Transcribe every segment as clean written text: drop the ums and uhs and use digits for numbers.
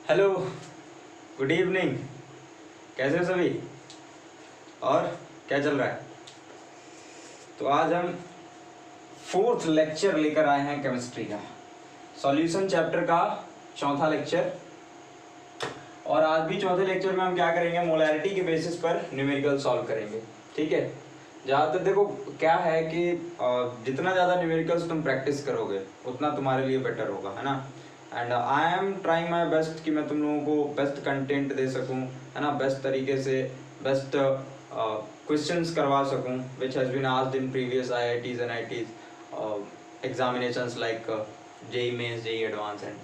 Hello, good evening. कैसे हो सभी और क्या चल रहा है? तो आज हम फोर्थ लेक्चर लेकर आए हैं केमिस्ट्री का, सॉल्यूशन चैप्टर का चौथा लेक्चर। और आज भी चौथे लेक्चर में हम क्या करेंगे, मोलैरिटी के बेसिस पर न्यूमेरिकल सॉल्व करेंगे। ठीक है, ज़्यादातर देखो क्या है कि जितना ज़्यादा न्यूमेरिकल्स तुम प्रैक्टिस करोगे उतना तुम्हारे लिए बेटर होगा, है ना। And I am trying my best कि मैं तुम लोगों को बेस्ट कंटेंट दे सकूं, है ना, बेस्ट तरीके से बेस्ट क्वेश्चंस करवा सकूं which has been asked in previous IITs and IITs examinations like JEE mains, JEE advance and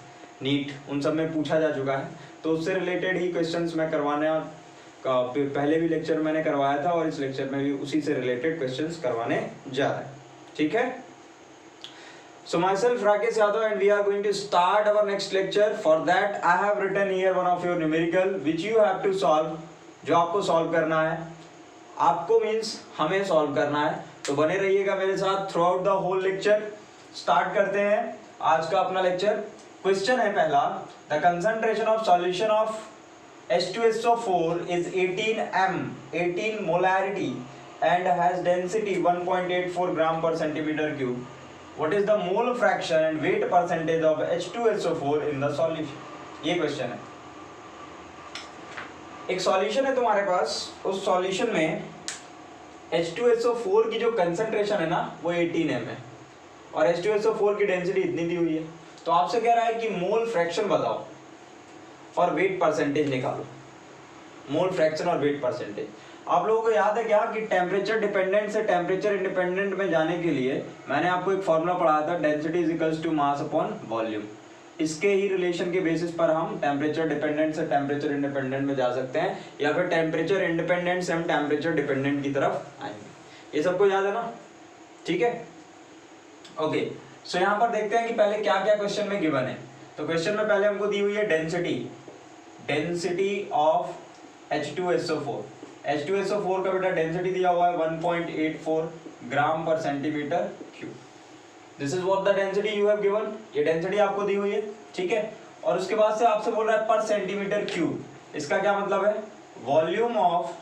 NEET, उन सब में पूछा जा चुका है। तो उससे रिलेटेड ही क्वेश्चंस मैं करवाने का पहले भी लेक्चर मैंने करवाया था और इस लेक्चर में भी उसी से रिलेटेड क्वेश्चंस करवाने जा रहे हैं। ठीक है, so myself Rakesh Yadav and we are going to start our next lecture. For that I have written here one of your numerical which you have to solve, जो आपको सॉल्व करना है, आपको मीन्स हमें सॉल्व करना है। तो बने रहिएगा मेरे साथ throughout the whole lecture. Start करते हैं आज का अपना लेक्चर। क्वेश्चन है पहला, the concentration of solution of H2SO4 is 18 m, 18 molarity and has density 1.84 gram per centimeter cube. What is the mole fraction and weight percentage of H2SO4 in the solution? ये question है। एक solution है तुम्हारे पास, उस solution में H2SO4 की जो concentration है ना वो 18 m है और H2SO4 की डेंसिटी इतनी दी हुई है। तो आपसे कह रहा है कि मोल फ्रैक्शन बताओ और वेट परसेंटेज निकालो। मोल फ्रैक्शन और वेट परसेंटेज आप लोगों को याद है क्या कि टेम्परेचर डिपेंडेंट से टेम्परेचर इंडिपेंडेंट में जाने के लिए मैंने आपको एक फॉर्मूला पढ़ाया था, density is equals to mass upon volume. इसके ही रिलेशन के बेसिस पर हम टेम्परेचर डिपेंडेंट से टेम्परेचर इंडिपेंडेंट में जा सकते हैं या फिर टेम्परेचर इंडिपेंडेंट से हम टेम्परेचर डिपेंडेंट की तरफ आएंगे। ये सबको याद है ना? ठीक है, ओके। सो यहाँ पर देखते हैं कि पहले क्या क्या क्वेश्चन में गिवन है। तो क्वेश्चन में पहले हमको दी हुई है डेंसिटी ऑफ H2SO4। H2SO4 का बेटा डेंसिटी दिया हुआ है 1.84 ग्राम पर centimetre cube. This is what the density you have given, ये डेंसिटी आपको दी हुई है। ठीक है, और उसके बाद से आपसे बोल रहा है पर सेंटीमीटर क्यूब। इसका क्या मतलब है? वॉल्यूम ऑफ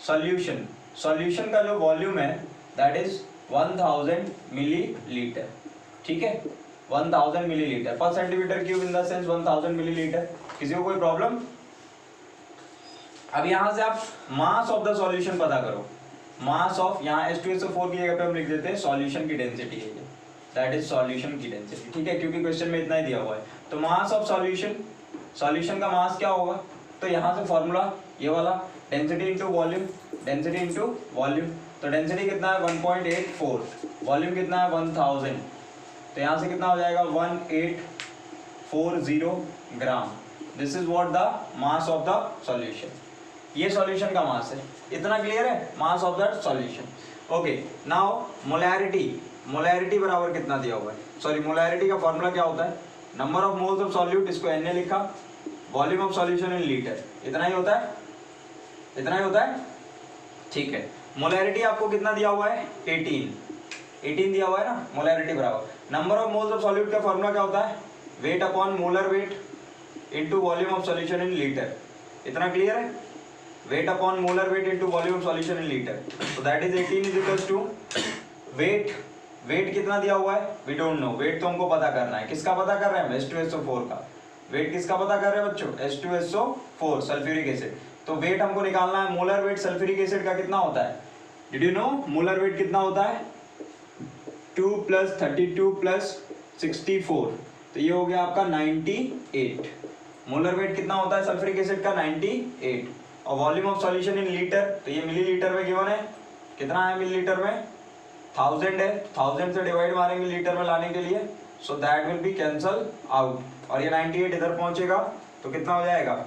सॉल्यूशन, सॉल्यूशन का जो वॉल्यूम है दैट इज 1000 मिलीलीटर। ठीक है, 1000 मिलीलीटर पर centimetre cube in the sense 1000 millilitre. किसी को कोई प्रॉब्लम? अब यहां से आप मास ऑफ द सॉल्यूशन पता करो। मास ऑफ, यहाँ H2SO4 की जगह पे हम लिख देते हैं सॉल्यूशन की डेंसिटी है, दैट इज सॉल्यूशन की डेंसिटी। ठीक है, क्योंकि क्वेश्चन में इतना ही दिया हुआ है। तो मास ऑफ सॉल्यूशन, सॉल्यूशन का मास क्या होगा? तो यहाँ से फॉर्मूला ये वाला, density into volume, density into volume. तो डेंसिटी कितना है 1.84, वॉल्यूम कितना है 1000, तो यहाँ से कितना हो जाएगा 1840 gram. This is what the mass of the solution. ये सॉल्यूशन का मास है। इतना क्लियर है? Mass of that solution. Okay, now molarity, molarity बराबर कितना दिया हुआ है? सॉरी, मोलैरिटी का फॉर्मूला क्या होता है? Number of moles of solute, इसको Na लिखा, volume of solution in litre. इतना ही होता है, इतना ही होता है। ठीक है, मोलैरिटी आपको कितना दिया हुआ है? 18 दिया हुआ है ना। मोलैरिटी बराबर number of moles of solute का फॉर्मूला क्या होता है? Weight upon molar weight into volume of solution in litre. इतना क्लियर है? Weight upon molar weight into volume of solution in litre. तो that is 18 is equals to weight, weight कितना दिया हुआ है? We don't know. वेट तो हमको पता करना है। किसका पता कर रहे हैं? H2SO4 का। वेट किसका पता कर रहे हैं बच्चों? H2SO4 sulphuric acid. तो वेट हमको निकालना है। मोलर वेट सल्फ्यूरिक एसिड का कितना होता है? Did you know molar weight कितना होता है? 2 + 32 + 64, तो ये हो गया आपका 98। मोलर वेट कितना होता है सल्फ्यूरिक एसिड का? 98। और volume of solution in litre, तो ये मिलीलीटर में गिवन है। कितना है मिलीलीटर में? 1000 है। 1000 से डिवाइड मारेंगे लीटर में लाने के लिए, so that will B cancel out. और ये 98 इधर पहुंचेगा तो कितना हो जाएगा?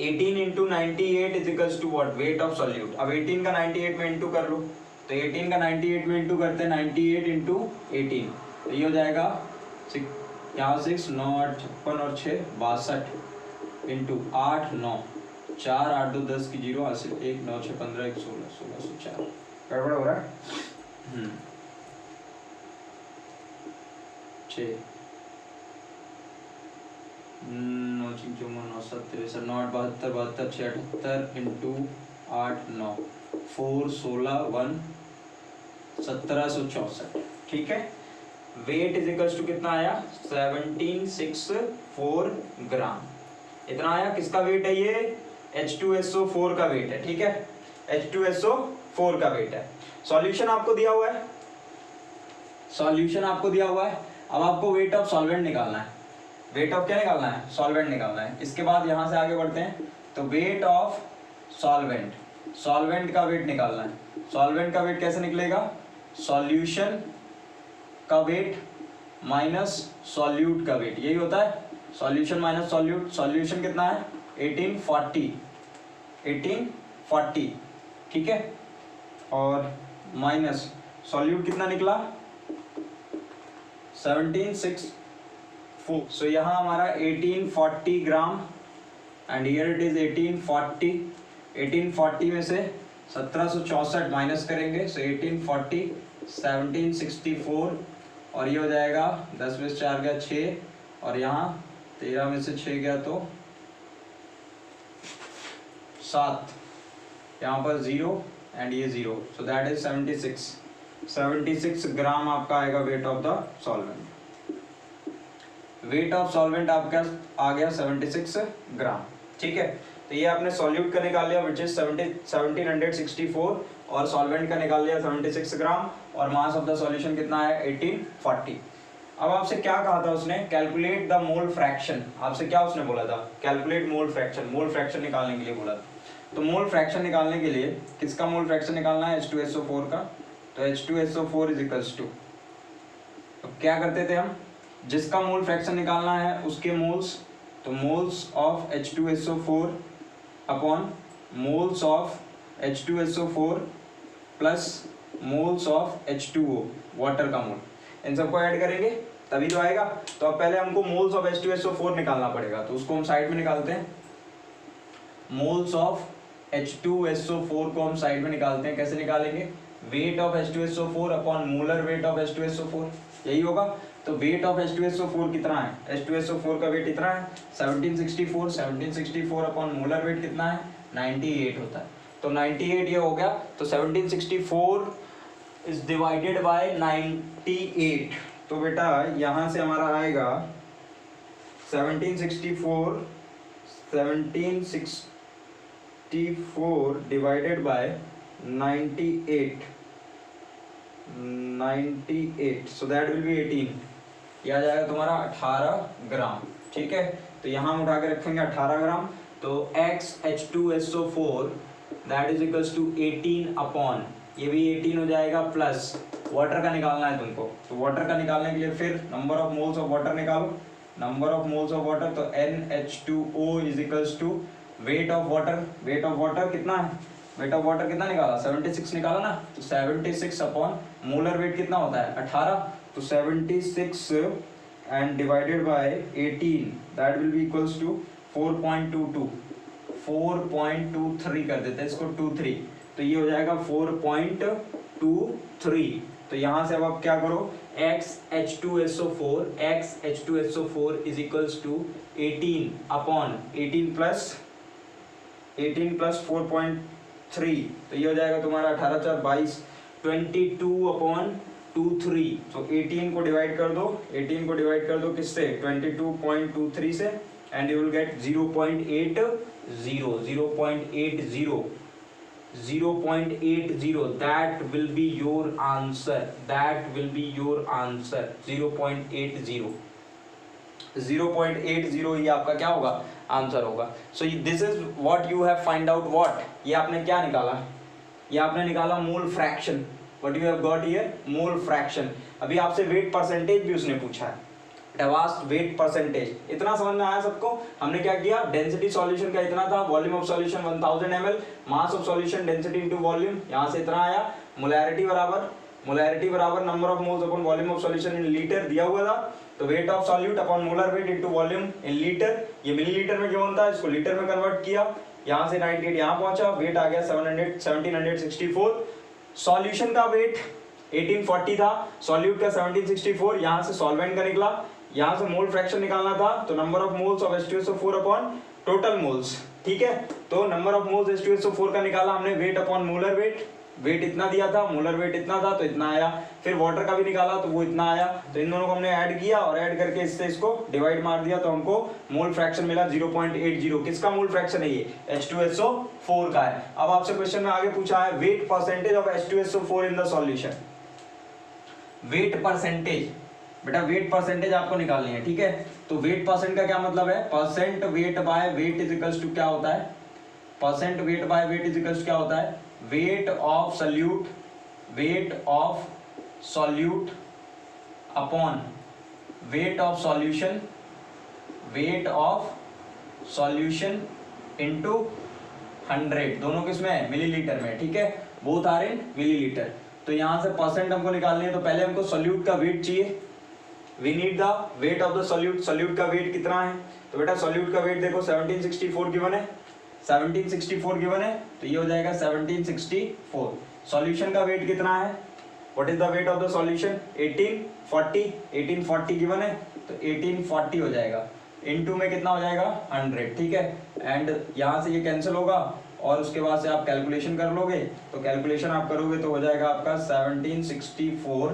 18 into 98 is equals to what? Weight of solute. अब 18 का 98 में इंटू कर लो, तो 18 का 98 में इंटू करते हैं 98 इंटू 18, तो ये हो जाएगा यहाँ 6 9 8 56 और 6 62 इंटू 8 9 4 8 2 10 की 0 हासिल 1 9 6 15 1 16 16 से 4 गड़बड़ हो रहा है। 6 9 5 9 7 63 9 72 72 76 इंटू 8 9 4 16 1 1764, ठीक है। वेट इज इक्वल्स टू कितना आया 1764 ग्राम, इतना आया। किसका वेट है ये? H2SO4 का वेट है, ठीक है। H2SO4 का वेट है। सॉल्यूशन आपको दिया हुआ है, सॉल्यूशन आपको दिया हुआ है। अब आपको वेट ऑफ सॉल्वेंट निकालना है। वेट ऑफ क्या निकालना है? सॉल्वेंट निकालना है। इसके बाद यहां से आगे बढ़ते हैं, तो वेट ऑफ सॉल्वेंट, सॉल्वेंट का वेट निकालना है। सॉल्वेंट का वेट कैसे निकलेगा? सॉल्यूशन का वेट माइनस सॉल्यूट का वेट, यही होता है सॉल्यूशन माइनस सॉल्यूट। सॉल्यूशन कितना है? 1840, ठीक है, और माइनस सॉल्यूट कितना निकला? 1764। सो यहाँ हमारा 1840 gram and here it is 1840। 1840 में से 1764 माइनस करेंगे, सो 1840 1764, और ये हो जाएगा 10 में से 4 गया 6, और यहाँ 13 में से 6 गया तो 7, यहाँ पर 0 एंड ये 0, सो दैट इज 76 ग्राम आपका आएगा wait of the solvent. Weight of solvent आपका आ गया 76 ग्राम, ठीक है। तो ये आपने सॉल्यूट का निकाल लिया विच इज 1764, और सॉल्वेंट का निकाल लिया 76 ग्राम, और मास ऑफ द सॉल्यूशन कितना है? 1840। अब आपसे क्या कहा था उसने? Calculate the mole fraction. आपसे क्या उसने बोला था? Calculate mole fraction, mole fraction निकालने के लिए बोला था। तो मोल फ्रैक्शन निकालने के लिए किसका मोल फ्रैक्शन निकालना है? H2SO4 का। तो H2SO4 इज इक्वल्स टू, तो क्या करते थे हम? जिसका मोल फ्रैक्शन निकालना है उसके मोल्स, तो moles of H2SO4 upon moles of H2SO4 plus moles of H2O, water का मोल, इन सबको ऐड करेंगे तभी तो आएगा। तो अब पहले हमको मोल्स ऑफ H2SO4 निकालना पड़ेगा, तो उसको हम साइड में निकालते हैं। मोल्स ऑफ H2SO4 को हम साइड में निकालते हैं। कैसे निकालेंगे? Weight of H2SO4 upon molar weight of H2SO4, यही होगा। तो वेट ऑफ H2SO4 कितना है? H2SO4 का वेट इतना है 1764, 1764 अपॉन मोलर वेट कितना है? 98 होता है। तो 98 ये हो गया, तो 1764 इज डिवाइडेड बाय 98। तो बेटा यहाँ से हमारा आएगा 1764 divided by 98, so that will B 18, ये आ जाएगा तुम्हारा 18 ग्राम, ठीक है। तो यहाँ हम उठा के रखेंगे 18 ग्राम, तो H2SO4 that is equals to 18 upon, ये भी 18 हो जाएगा, प्लस वाटर का निकालना है तुमको। तो वाटर का निकालने के लिए फिर number of moles of water निकालो, number of moles of water, तो NH2O is equals to weight of water. Weight of water कितना है? वेट ऑफ वाटर कितना निकाला? 76 निकाला ना, तो 76 अपॉन मोलर वेट कितना होता है? 18, तो 76 and divided by 18 that will be equals to 4.22, 4.23 कर देते हैं इसको, 23, तो ये हो जाएगा 4.23। तो यहाँ से अब आप क्या करो? H2SO4 is equals to 18 upon 18 plus 4.3, तो ये हो जाएगा तुम्हारा 18 4 22, 22 अपॉन 23। तो 18 को डिवाइड कर दो, 18 को डिवाइड कर दो किससे? 22.23 से, and you will get 0.80, that will be your answer, 0.80 ये आपका क्या होगा? आंसर होगा। So this is what you have find out. What, ये आपने क्या निकाला? ये आपने निकाला mole fraction. What you have got here? Mole fraction. अभी आपसे वेट परसेंटेज भी उसने पूछा है, वास्ट वेट परसेंटेज। इतना समझ में आया सबको? हमने क्या किया? डेंसिटी सॉल्यूशन का इतना था, volume of solution 1000 ml, mass of solution density into volume, यहां से इतना आया। मोलैरिटी बराबर number of moles upon volume of solution in litre दिया हुआ था, तो wait of solute upon molar weight into volume in litre, ये मिलीलीटर में क्यों था, इसको लीटर में कन्वर्ट किया, यहां से 98 यहां पहुंचा, वेट आ गया 1764। सॉल्यूशन का वेट 1840 था, सॉल्यूट का 1764, यहां से सॉल्वेंट का निकला, यहाँ से मोल फ्रैक्शन निकालना था, तो number of moles of H2SO4 upon total moles, ठीक है। तो नंबर ऑफ मोल्स H2SO4 का निकाला हमने, weight upon molar weight, weight इतना दिया था, मोलर वेट इतना था तो इतना आया। फिर वाटर का भी निकाला तो वो इतना आया। तो इन दोनों को हमने ऐड किया और ऐड करके इससे इसको डिवाइड मार दिया तो हमको मोल फ्रैक्शन मिला 0.80। किसका मोल फ्रैक्शन है ये? H2SO4 का है। अब आपसे क्वेश्चन में आगे पूछा है wait percentage of H2SO4 in the solution. Wait percentage, बेटा वेट परसेंटेज आपको निकालनी है, ठीक है। तो वेट परसेंट का क्या मतलब है? Percent weight by weight is equals to क्या होता है? Percent weight by weight is equals क्या होता है? Weight of solute, weight of solute upon weight of solution, weight of solution into 100। दोनों किसमें है? मिलीलीटर में, ठीक है। Both are in millilitre. तो यहां से परसेंट हमको निकालनी है, तो पहले हमको सॉल्यूट का वेट चाहिए। We need the weight of the solute. Solute का वेट कितना है? तो बेटा सॉल्यूट का वेट देखो 1764 गिवन है, 1764 गिवन है, तो ये हो जाएगा 1764। सॉल्यूशन का वेट कितना है? What is the weight of the solution? 1840, 1840 given है, तो 1840 हो जाएगा। इनटू में कितना हो जाएगा? 100, ठीक है। एंड यहाँ से ये कैंसिल होगा और उसके बाद से आप कैलकुलेशन कर लोगे, तो कैलकुलेशन आप करोगे तो हो जाएगा आपका 1764।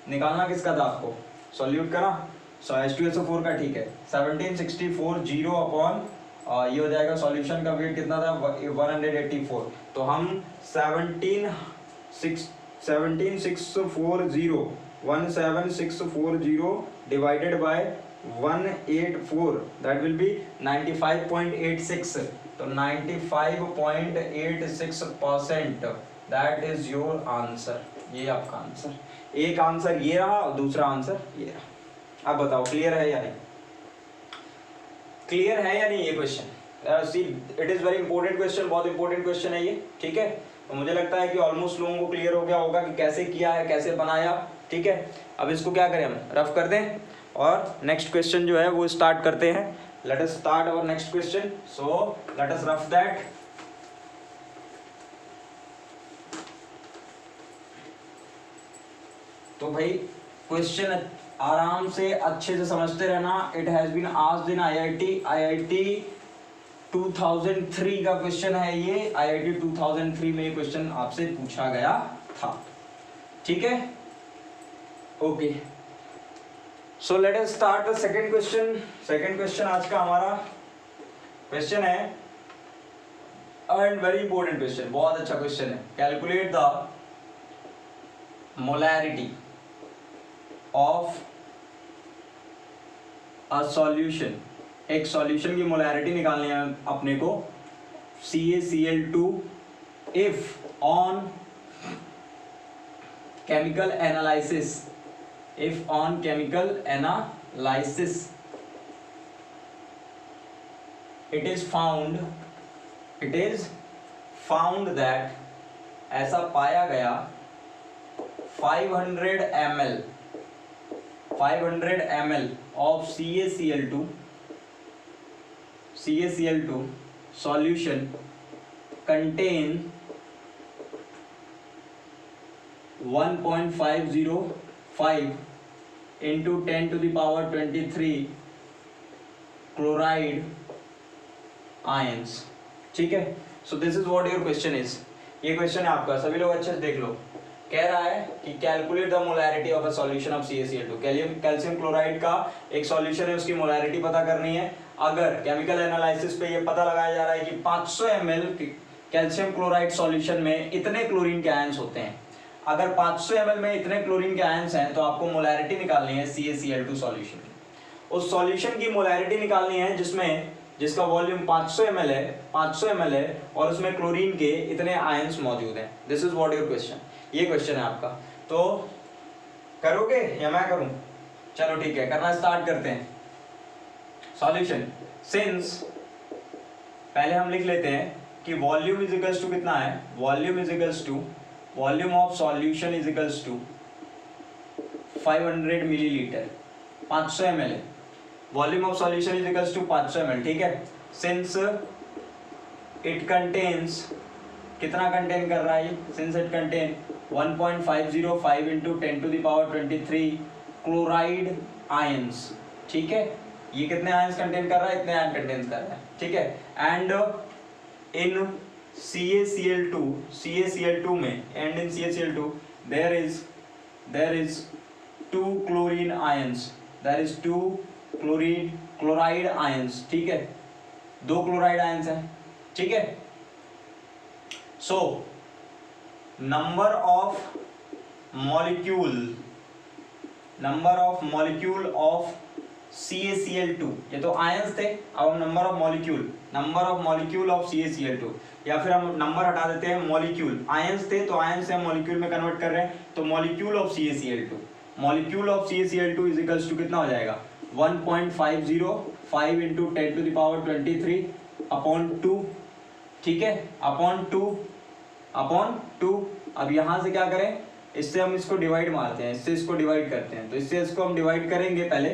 निकालना किसका था आपको? सॉल्यूट का ना, सो H2SO4 का, ठीक है। 1764 जीरो अपॉन ये हो जाएगा सॉल्यूशन का वेट कितना था? 184। तो हम 1764 divided by 184, that will B 95.86। तो 95.86%, दैट इज योर आंसर। ये आपका आंसर। एक आंसर ये रहा और दूसरा आंसर ये रहा। अब बताओ क्लियर है या नहीं? क्लियर है या नहीं ये question? See it is very important question, बहुत इंपॉर्टेंट क्वेश्चन है ये, ठीक है। तो मुझे लगता है कि ऑलमोस्ट लोगों को क्लियर हो गया होगा कि कैसे किया है, कैसे बनाया, ठीक है। अब इसको क्या करें, हम रफ कर दें और नेक्स्ट क्वेश्चन जो है वो स्टार्ट करते हैं। Let us start our next question, so let us rough that. तो भाई क्वेश्चन आराम से अच्छे से समझते रहना। It has been asked in IIT 2003 का क्वेश्चन है ये। IIT 2003 में ये क्वेश्चन आपसे पूछा गया था, ठीक है। Okay, so let us start the second question. Second question आज का हमारा क्वेश्चन है एंड वेरी इंपॉर्टेंट क्वेश्चन, बहुत अच्छा क्वेश्चन है। Calculate the molarity of a solution. एक सॉल्यूशन की मोलैरिटी निकालनी है अपने को, CaCl2 if on chemical analysis, if on chemical analysis it is found that, ऐसा पाया गया 500 ml of CaCl2 solution contain 1.505 into 10 to the power 23 chloride ions, ठीक है। So this is what your question is. ये question है आपका, सभी लोग अच्छे से देख लो। कह रहा है कि calculate the molarity of a solution of CaCl2। Calcium chloride का एक सॉल्यूशन है, उसकी मोलैरिटी पता करनी है। अगर केमिकल एनालिसिस पे ये पता लगाया जा रहा है कि 500 ml कैल्शियम क्लोराइड सॉल्यूशन में इतने क्लोरीन के आयंस होते हैं, अगर 500 ml में इतने क्लोरीन के आयंस हैं तो आपको मोलैरिटी निकालनी है CaCl2 सॉल्यूशन की। उस सॉल्यूशन की मोलैरिटी निकालनी है जिसका वॉल्यूम 500 ml है और उसमें क्लोरीन के इतने आयंस मौजूद हैं। This is what your question. ये क्वेश्चन है आपका। तो करोगे या मैं करूं? चलो ठीक है, करना स्टार्ट करते हैं। सॉल्यूशन, सिंस पहले हम लिख लेते हैं कि वॉल्यूम इज इक्वल्स टू कितना है, volume of solution is equals to 500 millilitre, 500 ml है। Volume of solution is equals to 500 ml, ठीक है। सिंस इट कंटेन्स, कितना कंटेन कर रहा है ये? Since it contain 1.505 into 10 to the power 23 chloride ions, ठीक है, ये कितने आयंस कंटेन कर रहा है, इतने आयन कंटेन कर रहा है, ठीक है। एंड इन CaCl2 में, and in CaCl2 there is 2 chlorine ions, there is 2 chloride ions, ठीक है, 2 क्लोराइड आयंस हैं, ठीक है। So number of molecule of CaCl2, ये तो आयंस थे, अब हम number of molecule of CaCl2, या फिर हम नंबर हटा देते हैं, मॉलिक्यूल, आयंस थे तो आयंस से हम मॉलिक्यूल में कन्वर्ट कर रहे हैं, तो molecule of CaCl2 is equals to कितना हो जाएगा, 1.505 into 10 to the power 23 upon 2, ठीक है, अपॉन टू। अब यहां से क्या करें, इससे हम इसको डिवाइड मारते हैं, इससे इसको डिवाइड करते हैं, तो इससे इसको हम डिवाइड करेंगे पहले,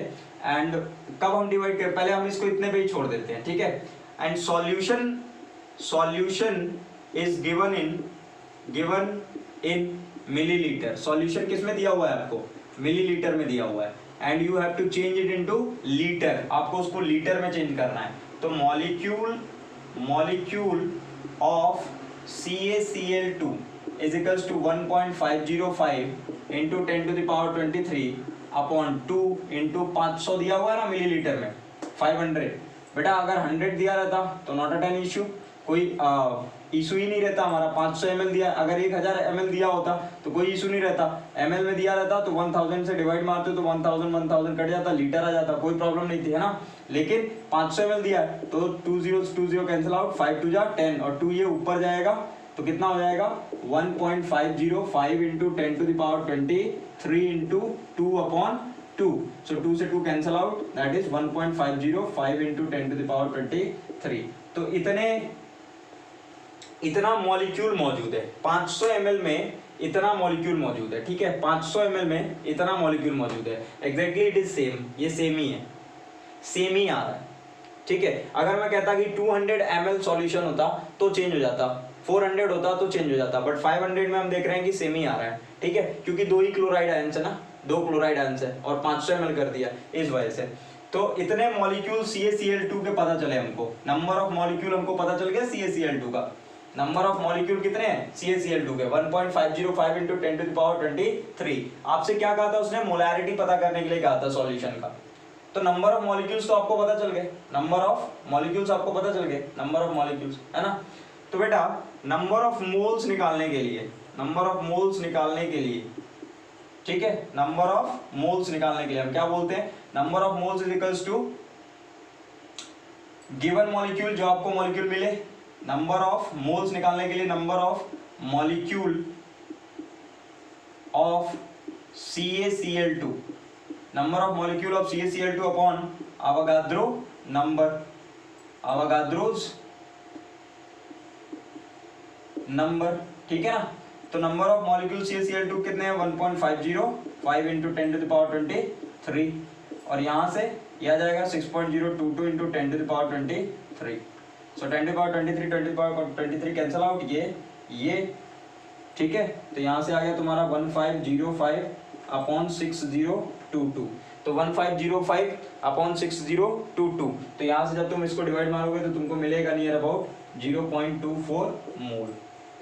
एंड कब हम डिवाइड करें, पहले हम इसको इतने पे ही छोड़ देते हैं, ठीक है। And solution is given in millilitre, solution किस में दिया हुआ है आपको, मिलीलीटर में दिया हुआ है, and you have to change it into litre, आपको उसको लीटर में चेंज करना है। तो molecule of CaCl2 is equals to 1.505 into 10 to the power 23 upon 2 into 500 दिया हुआ है ना मिलीलीटर में, 500। बेटा अगर 100 दिया रहता तो नॉट एट एन इशू, कोई इशू ही नहीं रहता हमारा। 500 ml दिया, अगर 1000 ml दिया होता तो कोई इशू नहीं रहता, ml में दिया रहता तो 1000 से डिवाइड मारते तो 1000 कट जाता, लीटर आ जाता, कोई प्रॉब्लम नहीं थी, है ना। लेकिन 500 ml दिया तो 2 0 कैंसिल आउट, 5 2 जा 10 और 2 ये ऊपर जाएगा तो कितना हो जाएगा 1.505 into 10 to the power 23 into 2 upon 2, so 2 से 2 cancel out, that is 1.505 into 10 to the power 23। तो इतना मॉलिक्यूल मौजूद है 500 ml में, इतना मॉलिक्यूल मौजूद है, ठीक है, 500 ml में इतना मॉलिक्यूल मौजूद है, एग्जैक्टली इट इज सेम, ये सेम ही है, सेम ही आ रहा है, ठीक है। अगर मैं कहता कि 200 ml सॉल्यूशन होता तो चेंज हो जाता, 400 होता तो चेंज हो जाता, बट 500 में हम देख रहे हैं कि सेम ही आ रहा है, ठीक है, क्योंकि 2 ही क्लोराइड आयंस है ना, 2 क्लोराइड आयंस है और 500 ml कर दिया इस वजह से। तो इतने मॉलिक्यूल CaCl2 के पता चले हमको, नंबर ऑफ मॉलिक्यूल हमको पता चल गया CaCl2 का, नंबर ऑफ मॉलिक्यूल कितने हैं CaCl2 के 1.505 इंटू 10 टू द पावर 23। आपसे क्या कहा था उसने, मोलैरिटी पता करने के लिए कहा था सॉल्यूशन का, तो नंबर ऑफ मॉलिक्यूल्स तो आपको पता चल गए, नंबर ऑफ मॉलिक्यूल्स आपको पता चल गए, नंबर ऑफ मॉलिक्यूल्स, है ना। तो बेटा नंबर ऑफ मोल्स निकालने के लिए, ठीक है, नंबर ऑफ मोल्स निकालने के लिए हम क्या बोलते हैं, number of moles is equals to given molecule, जो आपको मॉलिक्यूल मिले, नंबर ऑफ मोल्स निकालने के लिए number of molecule of CaCl2, number of molecule of CaCl2 upon Avogadro number, Avogadro's number, ठीक है ना। तो नंबर ऑफ मॉलिक्यूल CaCl2 कितने हैं 1.505 इंटू 10 टू द पावर 23, और यहाँ से यह आ जाएगा 6.022 into 10 to the power 23, so 10 to the power 23 10 to the power 23 cancel out, ये ठीक है। तो यहाँ से आ गया तुम्हारा 1505 अपॉन 6022, तो 1505 अपॉन 6022, तो यहाँ से जब तुम इसको डिवाइड मारोगे तो तुमको मिलेगा नियर अबाउट 0.24 मोल,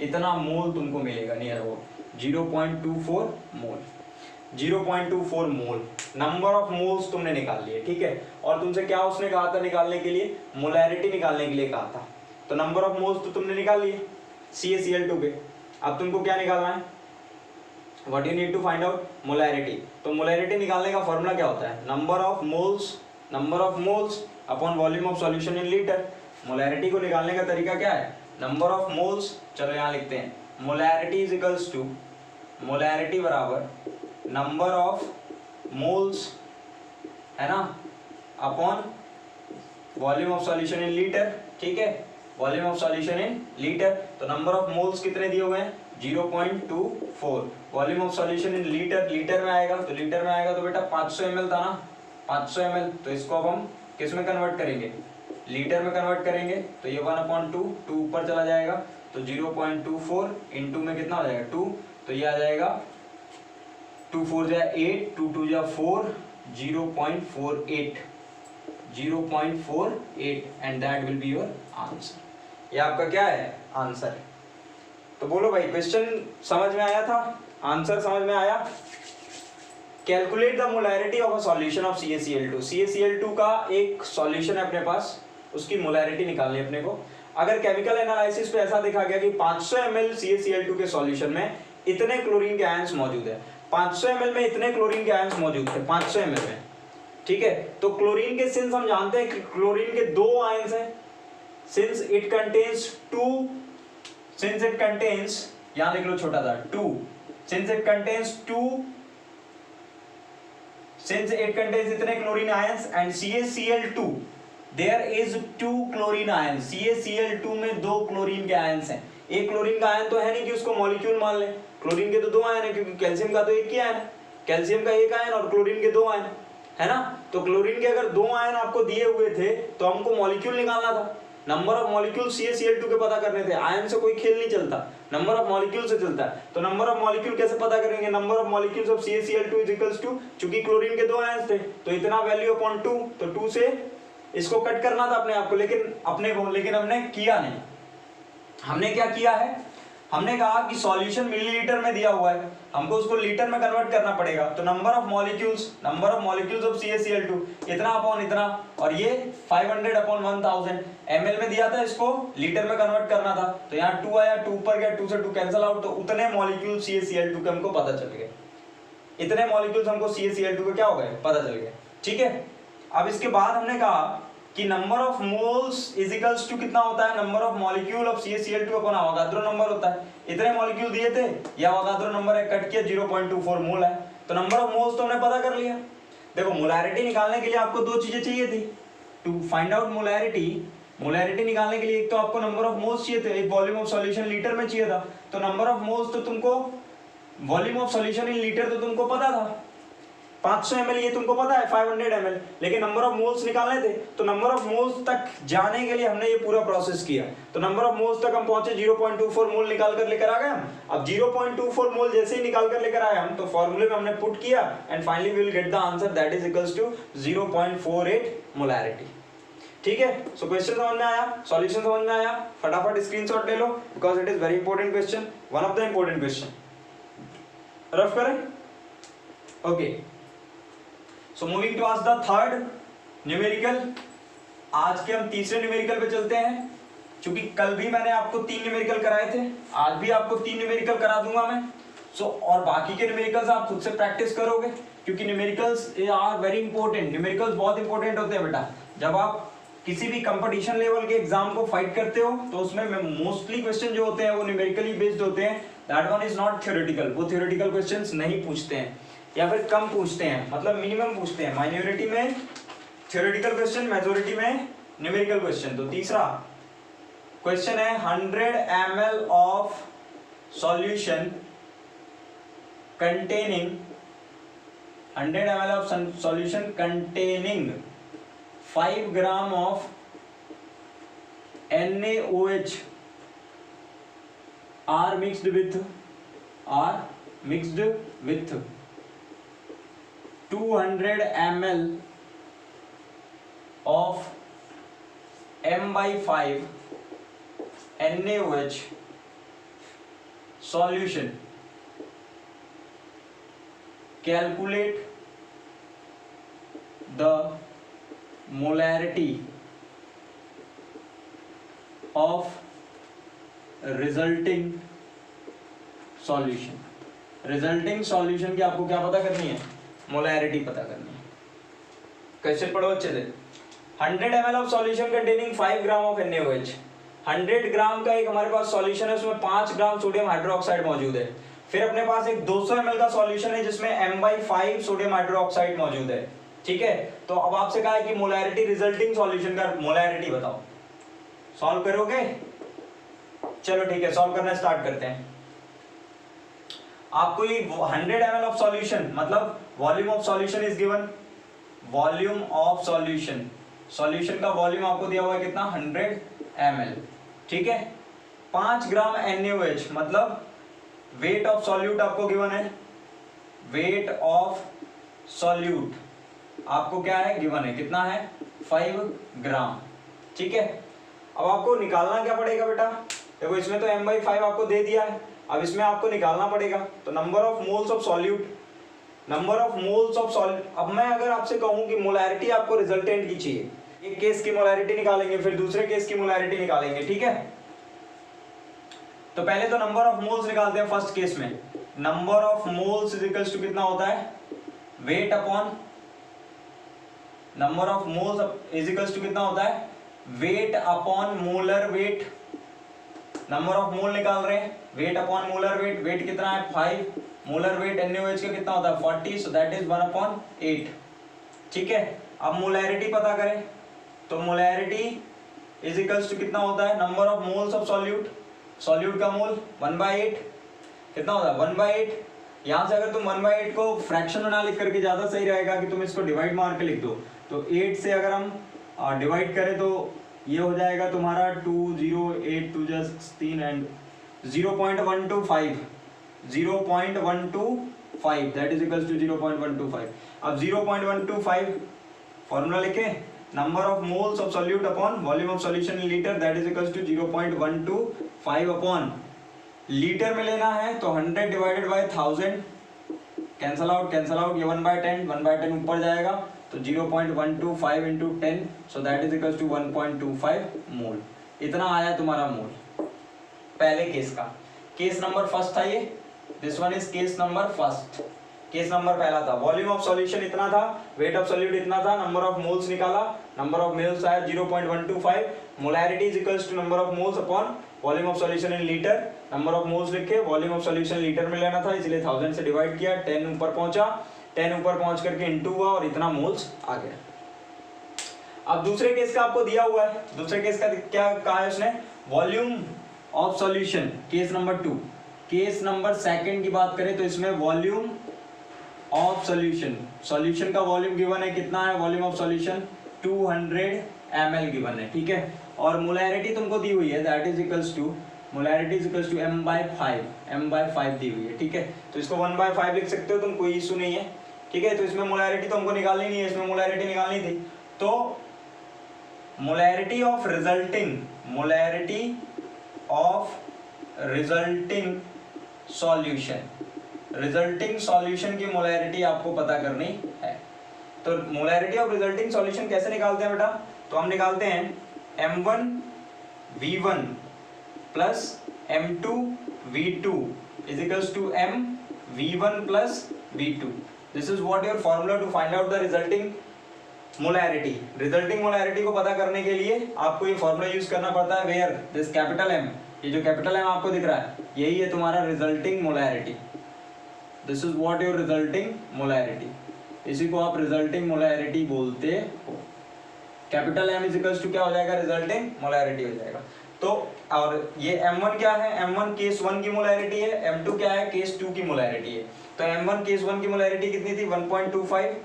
इतना मोल तुमको मिलेगा, near about 0.24 mole, 0.24 mole number of moles तुमने निकाल लिए, ठीक है। और तुमसे क्या उसने कहा था निकालने के लिए, मोलैरिटी निकालने के लिए कहा था, तो नंबर ऑफ मोल्स तो तुमने निकाल लिए CaCl2 के। अब तुमको क्या निकालना है, what you need to find out, molarity. तो मोलैरिटी निकालने का फॉर्मूला क्या होता है, number of moles upon volume of solution in litre. Molarity को निकालने का तरीका क्या है, नंबर ऑफ मोल्स, चलो यहाँ लिखते हैं, molarity is equals to, molarity बराबर नंबर ऑफ मोल्स, है ना, upon volume of solution in litre, ठीक है, volume of solution in litre. तो नंबर ऑफ मोल्स कितने दिए हुए हैं 0.24, volume of solution in litre, litre में आएगा, तो लीटर में आएगा तो बेटा 500 ml था ना, 500 ml, तो इसको अब हम किस में कन्वर्ट करेंगे, लीटर में कन्वर्ट करेंगे, तो ये 1/2 ऊपर चला जाएगा, तो 0.24 इंटू में कितना हो जाएगा 2, तो ये आ जाएगा 2 4 जा 8, 2 2 जा 4, 0.48 and that will be your answer. ये आपका क्या है, आंसर है। तो बोलो भाई, क्वेश्चन समझ में आया था, आंसर समझ में आया। Calculate the molarity of a solution of CaCl2। CaCl2 का एक सॉल्यूशन है अपने पास, उसकी मोलैरिटी निकालनी है अपने को। अगर केमिकल एनालिसिस पे ऐसा देखा गया कि 500 ml CaCl2 के सॉल्यूशन में इतने क्लोरीन के आयंस मौजूद है, 500 ml में इतने क्लोरीन के आयंस मौजूद थे 500 ml में, ठीक है। तो क्लोरीन के, सिंस हम जानते हैं कि क्लोरीन के दो आयंस हैं, सिंस इट कंटेन्स यहां लिख लो छोटा सा 2, सिंस इट कंटेन्स इतने chlorine ions and CaCl2 there is 2 chlorine ion. CaCl2 में 2 क्लोरीन के आयंस हैं। एक क्लोरीन का आयन तो है नहीं कि उसको मॉलिक्यूल मान ले, क्लोरीन के तो 2 आयन है, क्योंकि कैल्शियम का तो एक ही आयन है, कैल्शियम का एक आयन और क्लोरीन के 2 आयन है ना। तो क्लोरीन के अगर 2 आयन आपको दिए हुए थे तो हमको मॉलिक्यूल निकालना था, नंबर ऑफ मॉलिक्यूल CaCl2 के पता करने थे। आयन से कोई खेल नहीं चलता, नंबर ऑफ मॉलिक्यूल से चलता है। तो नंबर ऑफ मॉलिक्यूल कैसे पता करेंगे, number of molecules of CaCl2 is equals to, चूंकि क्लोरीन के 2 आयन थे तो इतना वैल्यू अपॉन 2, तो 2 से इसको कट करना था अपने आप को, लेकिन हमने किया नहीं। हमने क्या किया है, हमने कहा कि सॉल्यूशन मिलीलीटर में दिया हुआ है, हमको उसको लीटर में कन्वर्ट करना पड़ेगा। तो number of molecules of CaCl2 इतना अपॉन इतना, और ये 500 अपॉन 1000 ml में दिया था, इसको लीटर में कन्वर्ट करना था। तो यहाँ 2 आया, 2 ऊपर गया, 2 से 2 कैंसिल आउट, तो उतने मॉलिक्यूल CaCl2 के हमको पता चल गए, इतने मॉलिक्यूल्स हमको CaCl2 के क्या हो गए, पता चल गए, ठीक है। अब इसके बाद हमने कहा कि number of moles is equals to कितना होता है, number of molecule of CaCl2 upon Avogadro number होता है। इतने मॉलिक्यूल दिए थे, या अवोगाद्रो नंबर है, कट किया 0.24 मोल है, तो नंबर ऑफ मोल्स तो हमने पता कर लिया। देखो मोलैरिटी निकालने के लिए आपको 2 चीजें चाहिए थी टू फाइंड आउट मोलैरिटी निकालने के लिए, एक तो आपको नंबर ऑफ मोल्स चाहिए थे, एक वॉल्यूम ऑफ सॉल्यूशन लीटर में चाहिए था। तो नंबर ऑफ मोल्स तो तुमको, volume of solution in litre तो तुमको पता था 500 ml, ये तुमको पता है 500 ml, लेकिन नंबर ऑफ मोल्स निकालने थे। तो नंबर ऑफ मोल्स तक जाने के लिए हमने ये पूरा प्रोसेस किया। तो नंबर ऑफ मोल्स तक हम पहुंचे, 0.24 मोल निकाल कर लेकर आ गए हम। अब 0.24 मोल जैसे ही निकाल कर लेकर आए हम, तो फॉर्मूले में हमने पुट किया and finally we will get the answer that is equals to 0.48 molarity, ठीक है। सो क्वेश्चन समझ में आया, सॉल्यूशन समझ में आया, फटाफट स्क्रीनशॉट ले लो because it is very important question, one of the important question. Rough करें, ओके। सो मूविंग टू आज द थर्ड न्यूमेरिकल। आज के हम तीसरे न्यूमेरिकल पे चलते हैं। क्योंकि कल भी मैंने आपको 3 न्यूमेरिकल कराए थे, आज भी आपको 3 न्यूमेरिकल करा दूंगा मैं। सो और बाकी के न्यूमेरिकल्स आप खुद से प्रैक्टिस करोगे, क्योंकि numericals are very important. Numericals बहुत इंपॉर्टेंट होते हैं बेटा। जब आप किसी भी कंपटीशन लेवल के एग्जाम को फाइट करते हो तो उसमें मोस्टली क्वेश्चन जो होते हैं वो न्यूमेरिकली बेस्ड होते हैं। That one is not theoretical, वो थ्योरेटिकल क्वेश्चंस नहीं पूछते हैं या फिर कम पूछते हैं, मतलब मिनिमम पूछते हैं। माइनॉरिटी में थ्योरेटिकल क्वेश्चन, मेजॉरिटी में न्यूमेरिकल क्वेश्चन। तो तीसरा क्वेश्चन है 100 ml of solution containing 100 ml of solution containing 5 gram of NaOH are mixed with 200 ml of M/5 NaOH solution. Calculate the molarity of resulting solution. Resulting solution की आपको क्या पता करनी है, मोलैरिटी पता करनी है। क्वेश्चन पढ़ो अच्छे से। 100 ml of solution containing 5 gram of NaOH। 100 ग्राम का एक हमारे पास सॉल्यूशन है, उसमें 5 ग्राम सोडियम हाइड्रोक्साइड मौजूद है। फिर अपने पास एक 200 ml का सॉल्यूशन है जिसमें M/5 सोडियम हाइड्रोक्साइड मौजूद है, ठीक है। तो अब आपसे कहा है कि मोलैरिटी, रिजल्टिंग सॉल्यूशन का मोलैरिटी बताओ। सॉल्व करोगे? चलो ठीक है, सॉल्व करना स्टार्ट करते हैं। आपको ये 100 ml ऑफ सॉल्यूशन, मतलब volume of solution is given, volume of solution, solution का वॉल्यूम आपको दिया हुआ है कितना, 100 ml, ठीक है। 5 ग्राम NaOH मतलब वेट ऑफ सॉल्यूट आपको गिवन है, वेट ऑफ सॉल्यूट आपको क्या है गिवन है, कितना है 5 ग्राम। ठीक है, अब आपको निकालना क्या पड़ेगा बेटा, देखो इसमें तो m/5 आपको दे दिया है, अब इसमें आपको निकालना पड़ेगा। तो number of moles of solute, number of moles of solute. अब मैं अगर आपसे कहूं कि मोलैरिटी आपको रिजल्टेंट की चाहिए, एक केस की मोलैरिटी निकालेंगे, फिर दूसरे केस की मोलैरिटी निकालेंगे। ठीक है, तो पहले तो नंबर ऑफ मोल्स निकालते हैं। फर्स्ट केस में number of moles is equals to कितना होता है, weight upon, number of moles is equals to कितना होता है, weight upon molar weight. Number of mole निकाल रहे हैं, weight upon molar weight, weight कितना है 5, मोलर वेट NaOH का कितना होता है 40, सो दैट इज 1/8। ठीक है, अब मोलैरिटी पता करें, तो मोलैरिटी इज इक्वल्स टू कितना होता है, number of moles of solute, solute का मोल 1/8 कितना होता है 1/8। यहाँ से अगर तुम 1/8 को फ्रैक्शन में ना लिख करके, ज्यादा सही रहेगा कि तुम इसको डिवाइड मार के लिख दो। तो 8 से अगर हम डिवाइड करें तो ये हो जाएगा तुम्हारा 2 0 8 2 16 and 0.125, 0.125 that is equals to 0.125। अब 0.125 फॉर्मूला लिखे, number of moles of solute upon volume of solution in litre that is equals to 0.125 upon, litre में लेना है तो 100 डिवाइडेड बाय 1000, कैंसल आउट, ये 1/10, 1/10 ऊपर जाएगा तो 0.125 into 10, so that is equals to 1.25 mole. इतना आया तुम्हारा मोल पहले केस का। केस नंबर फर्स्ट था ये, this one is case number first. Case number पहला था, वॉल्यूम ऑफ सॉल्यूशन इतना था, वेट ऑफ सॉल्यूट इतना था, नंबर ऑफ मोल्स निकाला, नंबर ऑफ मोल्स आया 0.125, molarity is equals to number of moles upon volume of solution in litre, number of moles लिखे, volume of solution litre में लेना था इसलिए 1000 से डिवाइड किया, 10 ऊपर पहुंचा, 10 ऊपर पहुंच करके इनटू हुआ और इतना मोल्स आ गया। अब दूसरे केस का आपको दिया हुआ है, दूसरे केस का क्या कहा है उसने, volume of solution, case number 2। Case number second की बात करें तो इसमें वॉल्यूम ऑफ सॉल्यूशन, सॉल्यूशन का वॉल्यूम गिवन है, कितना है volume of solution 200 ml given है। ठीक है, और मोलैरिटी तुमको दी हुई है that is equals to, molarity is equals to m/5 दी हुई है। ठीक है, तो इसको 1/5 लिख सकते हो तुम, कोई इशू नहीं है। ठीक है, तो इसमें मोलैरिटी तो हमको निकालनी नहीं है, इसमें मोलैरिटी निकालनी थी, तो molarity of resulting, molarity of resulting solution, resulting solution की मोलैरिटी आपको पता करनी है। तो मोलैरिटी ऑफ रिजल्टिंग सॉल्यूशन कैसे निकालते हैं बेटा, तो हम निकालते हैं m1v1 plus m2v2 is equals to mv1 plus v2। This is what your formula to find out the resulting molarity. Resulting molarity को पता करने के लिए आपको ये फॉर्मूला यूज करना पड़ता है, वेयर दिस कैपिटल M, ये जो कैपिटल M आपको दिख रहा है यही है तुम्हारा resulting molarity. This is what your resulting molarity, इसी को आप रिजल्टिंग मोलैरिटी बोलते हो। Capital M is equals to क्या हो जाएगा, रिजल्टिंग मोलैरिटी हो जाएगा। तो और ये M1 क्या है, M1 केस 1 की मोलैरिटी है, M2 क्या है, केस 2 की मोलैरिटी है। तो M1 केस 1 की मोलैरिटी कितनी थी 1.25,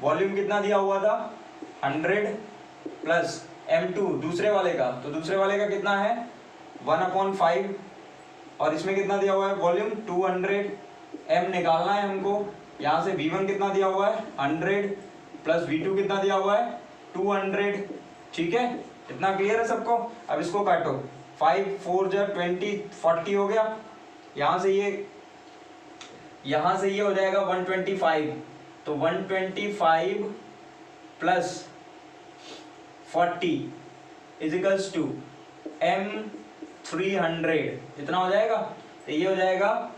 वॉल्यूम कितना दिया हुआ था 100 प्लस M2 दूसरे वाले का, तो दूसरे वाले का कितना है 1/5 और इसमें कितना दिया हुआ है वॉल्यूम 200, M निकालना है हमको। यहाँ से V1 कितना दिया हुआ है 100 प्लस V2 कितना दिया हुआ है 200। ठीक है, इतना क्लियर है सबको। अब इसको काटो, 5 4 जा 20 40 हो गया, यहाँ से ये हो जाएगा 125, तो 125 plus 40 is equals to M300, इतना हो जाएगा, तो ये हो जाएगा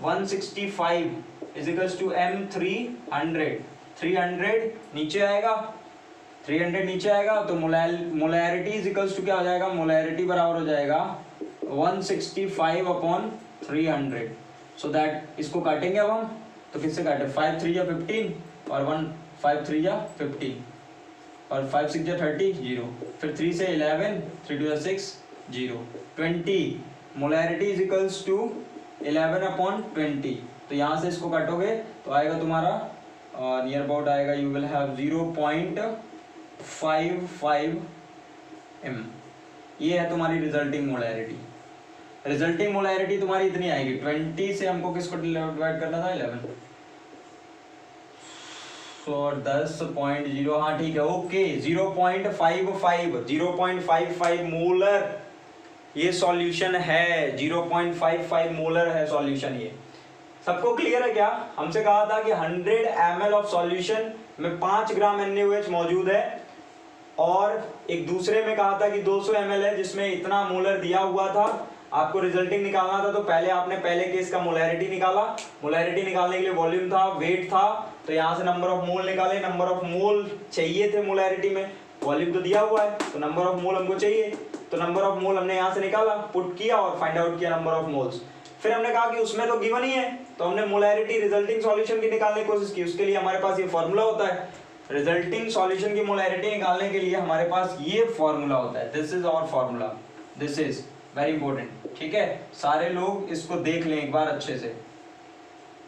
165 इज इक्वल्स टू M300, 300 नीचे आएगा, 300 नीचे आएगा, तो मोलैरिटी इज इक्वल्स टू क्या हो जाएगा, मोलैरिटी बराबर हो जाएगा 165/300। सो दैट इसको काटेंगे अब हम, तो किससे काटे, 5 3 जा 15 और 5 3 जा 15 और 5 6 जा 30 0, फिर 3 से 11 3 2 जा 6 0, 20 मोलैरिटी इज इक्वल्स टू 11/20। तो यहाँ से इसको काटोगे तो आएगा तुम्हारा नियर अबाउट आएगा, यू विल हैव 0.55 m। ये है तुम्हारी रिजल्टिंग मोलैरिटी। रिजल्टिंग मोलैरिटी तुम्हारी इतनी आएगी, 20 से हमको किसको डिवाइड करना था 11, 10.0, हाँ ठीक है, ओके 0.55 मोलर ये सॉल्यूशन है, 0.55 मोलर है सॉल्यूशन। ये सबको क्लियर है क्या? हमसे कहा था कि 100 ml ऑफ सॉल्यूशन में 5 ग्राम NaOH मौजूद है, और एक दूसरे में कहा था कि 200 ml है जिसमें इतना मोलर दिया हुआ था। आपको रिजल्टिंग निकालना था, तो पहले आपने पहले केस का मोलैरिटी निकाला, मोलैरिटी निकालने के लिए वॉल्यूम था, वेट था, तो यहाँ से नंबर ऑफ मोल निकाले, नंबर ऑफ मोल चाहिए थे मोलैरिटी में, वॉल्यूम तो दिया हुआ है तो नंबर ऑफ मोल हमको चाहिए, तो नंबर ऑफ मोल हमने यहाँ से निकाला, पुट किया और फाइंड आउट किया नंबर ऑफ मोल्स। फिर हमने कहा कि उसमें तो गिवन ही है, तो हमने मोलैरिटी रिजल्टिंग सॉल्यूशन की निकालने की कोशिश की। उसके लिए हमारे पास ये फॉर्मूला होता है, रिजल्टिंग सॉल्यूशन की मोलैरिटी निकालने के लिए हमारे पास ये फॉर्मूला होता है, this is our formula, this is very important, ठीक है। सारे लोग इसको देख लें एक बार अच्छे से,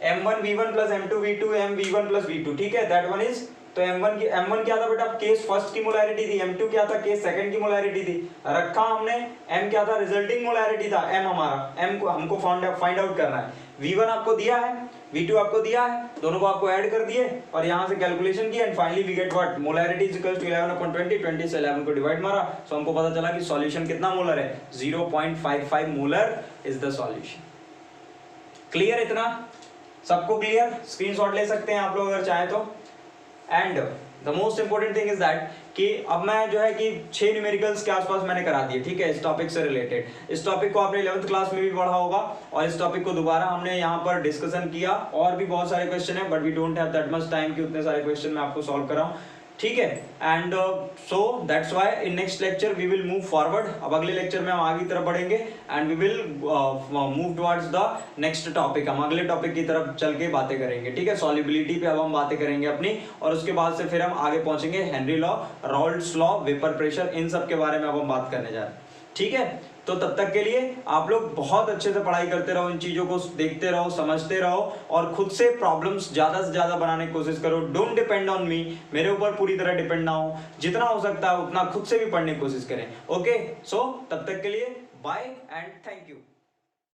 m1v1 plus m2v2 mv1 plus v2, ठीक है, दैट वन इज, तो m1 क्या था बेटा, केस फर्स्ट की मोलैरिटी थी, m2 क्या था, केस सेकंड की मोलैरिटी थी, रखा हमने, m क्या था, रिजल्टिंग मोलैरिटी था, m हमारा, m को हमको फाइंड आउट करना है, v1 आपको दिया है, v2 आपको दिया है, दोनों को आपको ऐड कर दिए और यहाँ से कैलकुलेशन किया, and finally we get what, molarity is equal to 11/20, 20 से 11 को डिवाइड मारा, सो हमको पता चला कि सॉल्यूशन कितना मोलर है, 0.55 molar is the solution. Clear इतना? सबको क्लियर? स्क्रीनशॉट ले सकते हैं आप लोग अगर चाहें तो। And the most important thing is that कि अब मैं जो है कि 6 न्यूमेरिकल्स के आसपास मैंने करा दिए, ठीक है, इस टॉपिक से रिलेटेड। इस टॉपिक को आपने 11th क्लास में भी पढ़ा होगा और इस टॉपिक को दोबारा हमने यहाँ पर डिस्कशन किया, और भी बहुत सारे क्वेश्चन है, but we don't have that much time कि उतने सारे क्वेश्चन मैं आपको सॉल्व कराऊं, ठीक है। And so that's why in next lecture we will move forward. अब अगले लेक्चर में हम आगे की तरफ बढ़ेंगे and we will move towards the next topic. हम अगले टॉपिक की तरफ चल के बातें करेंगे, ठीक है। सॉल्युबिलिटी पे अब हम बातें करेंगे अपनी, और उसके बाद से फिर हम आगे पहुंचेंगे Henry law, Raoult's law, vapour pressure, इन सब के बारे में अब हम बात करने जा रहे हैं, ठीक है। तो तब तक के लिए आप लोग बहुत अच्छे से पढ़ाई करते रहो, इन चीजों को देखते रहो, समझते रहो, और खुद से प्रॉब्लम्स ज्यादा से ज्यादा बनाने की कोशिश करो। डोंट डिपेंड ऑन मी, मेरे ऊपर पूरी तरह डिपेंड ना हो, जितना हो सकता है उतना खुद से भी पढ़ने की कोशिश करें, ओके। सो तब तक के लिए बाय एंड थैंक यू।